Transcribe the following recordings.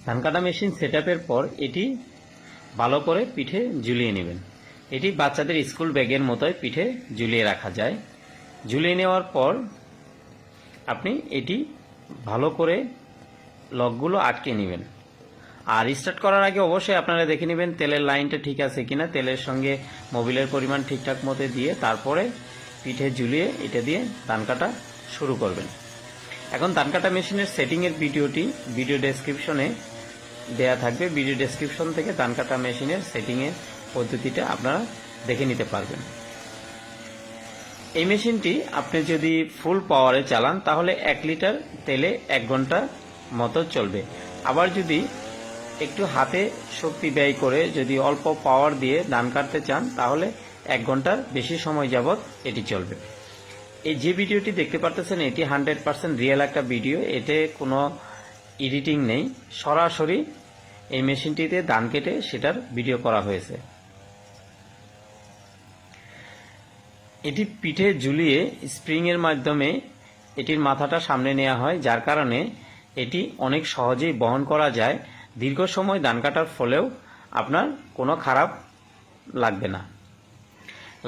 ধান কাটা মেশিন সেটআপের পর এটি ভালো করে পিঠে ঝুলিয়ে নেবেন। এটি বাচ্চাদের স্কুল ব্যাগের মতোই পিঠে ঝুলিয়ে রাখা যায়। ঝুলিয়ে নেওয়ার পর আপনি এটি ভালো করে লকগুলো আটকে নেবেন। আর স্টার্ট করার আগে অবশ্যই আপনারা দেখে নেবেন তেলের লাইনটা ঠিক আছে কিনা, তেলের সঙ্গে মোবিলের পরিমাণ ঠিকঠাক মতো দিয়ে তারপরে পিঠে ঝুলিয়ে এটা দিয়ে ধান কাটা শুরু করবেন। এখন ধান কাটা মেশিনের সেটিংয়ের ভিডিওটি ভিডিও ডেসক্রিপশনে দেয়া থাকবে। ভিডিও ডেসক্রিপশন থেকে ধান কাটা মেশিনের সেটিংয়ের পদ্ধতিটা আপনারা দেখে নিতে পারবেন। এই মেশিনটি আপনি যদি ফুল পাওয়ারে চালান তাহলে 1 লিটার তেলে 1 ঘন্টা মতো চলবে। আবার যদি একটু হাতে শক্তি ব্যয় করে যদি অল্প পাওয়ার দিয়ে ধান কাটতে চান তাহলে 1 ঘন্টার বেশি সময় যাবত এটি চলবে। এই যে ভিডিওটি দেখতে পারতেছেন এটি 100% রিয়েল একটা ভিডিও, এতে কোনো এডিটিং নেই, সরাসরি এই মেশিনটিতে ধান কেটে সেটার ভিডিও করা হয়েছে। এটি পিঠে ঝুলিয়ে স্প্রিংয়ের মাধ্যমে এটির মাথাটা সামনে নেওয়া হয়, যার কারণে এটি অনেক সহজেই বহন করা যায়। দীর্ঘ সময় ধান কাটার ফলেও আপনার কোনো খারাপ লাগবে না।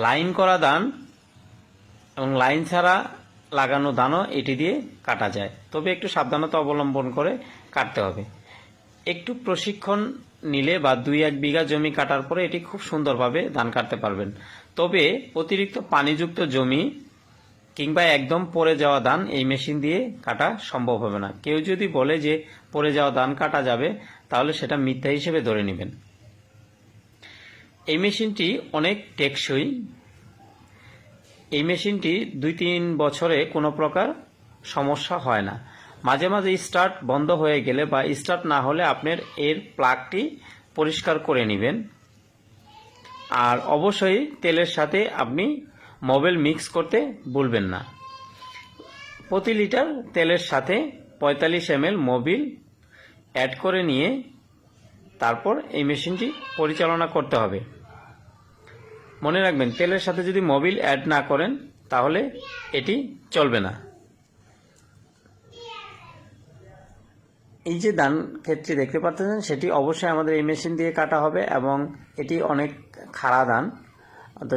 লাইন করা ধান এবং লাইন ছাড়া লাগানো ধানও এটি দিয়ে কাটা যায়, তবে একটু সাবধানতা অবলম্বন করে কাটতে হবে। একটু প্রশিক্ষণ নিলে বা 2-1 বিঘা জমি কাটার পরে এটি খুব সুন্দরভাবে ধান কাটতে পারবেন। তবে অতিরিক্ত পানিযুক্ত জমি কিংবা একদম পড়ে যাওয়া ধান এই মেশিন দিয়ে কাটা সম্ভব হবে না। কেউ যদি বলে যে পড়ে যাওয়া ধান কাটা যাবে তাহলে সেটা মিথ্যা হিসেবে ধরে নেবেন। এই মেশিনটি অনেক টেকসই। এই মেশিনটি 2-3 বছরে কোনো প্রকার সমস্যা হয় না। মাঝে মাঝে স্টার্ট বন্ধ হয়ে গেলে বা স্টার্ট না হলে আপনার এর প্লাগটি পরিষ্কার করে নেবেন। আর অবশ্যই তেলের সাথে আপনি মোবিল মিক্স করতে ভুলবেন না। প্রতি লিটার তেলের সাথে 45 ml মোবিল অ্যাড করে নিয়ে তারপর এই মেশিনটি পরিচালনা করতে হবে। মনে রাখবেন তেলের সাথে যদি মোবিল অ্যাড না করেন তাহলে এটি চলবে না। এই যে ধান ক্ষেত্রে দেখতে পাচ্ছেন সেটি অবশ্যই আমাদের এই মেশিন দিয়ে কাটা হবে এবং এটি অনেক খাড়া ধান। তো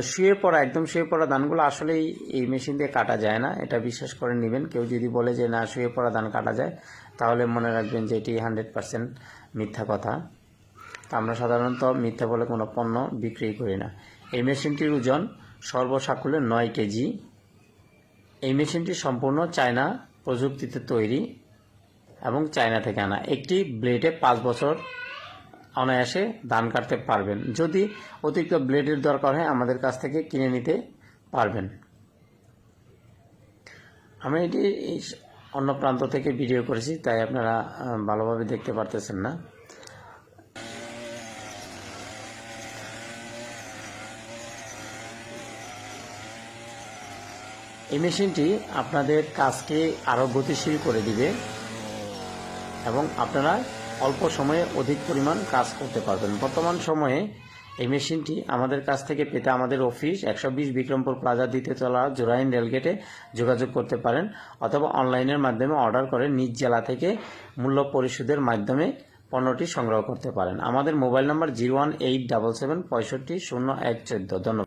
একদম শুয়ে পড়া ধানগুলো আসলেই এই মেশিন দিয়ে কাটা যায় না, এটা বিশ্বাস করে নেবেন। কেউ যদি বলে যে না শুয়ে পড়া ধান কাটা যায় তাহলে মনে রাখবেন যে এটি 100% মিথ্যা কথা। তা আমরা সাধারণত মিথ্যা বলে কোনো পণ্য বিক্রি করি না। এই মেশিনটির ওজন সর্বসাকুল্যে 9 কেজি। এই মেশিনটি সম্পূর্ণ চায়না প্রযুক্তিতে তৈরি এবং চায়না থেকে আনা। একটি ব্লেডে 5 বছর অনায়াসে ধান কাটতে পারবেন। যদি অতিরিক্ত ব্লেডের দরকার হয় আমাদের কাছ থেকে কিনে নিতে পারবেন। আমি এটি অন্য প্রান্ত থেকে ভিডিও করেছি, তাই আপনারা ভালোভাবে দেখতে পারতেছেন না। এই মেশিনটি আপনাদের কাজকে আরও গতিশীল করে দিবে এবং আপনারা অল্প সময়ে অধিক পরিমাণ কাজ করতে পারবেন। বর্তমান সময়ে এই মেশিনটি আমাদের কাছ থেকে পেতে আমাদের অফিস 120 বিক্রমপুর প্লাজা দ্বিতীয়তলা জোরাইন রেলগেটে যোগাযোগ করতে পারেন, অথবা অনলাইনের মাধ্যমে অর্ডার করে নিজ জেলা থেকে মূল্য পরিশোধের মাধ্যমে পণ্যটি সংগ্রহ করতে পারেন। আমাদের মোবাইল নাম্বার 01877 65 0114। ধন্যবাদ।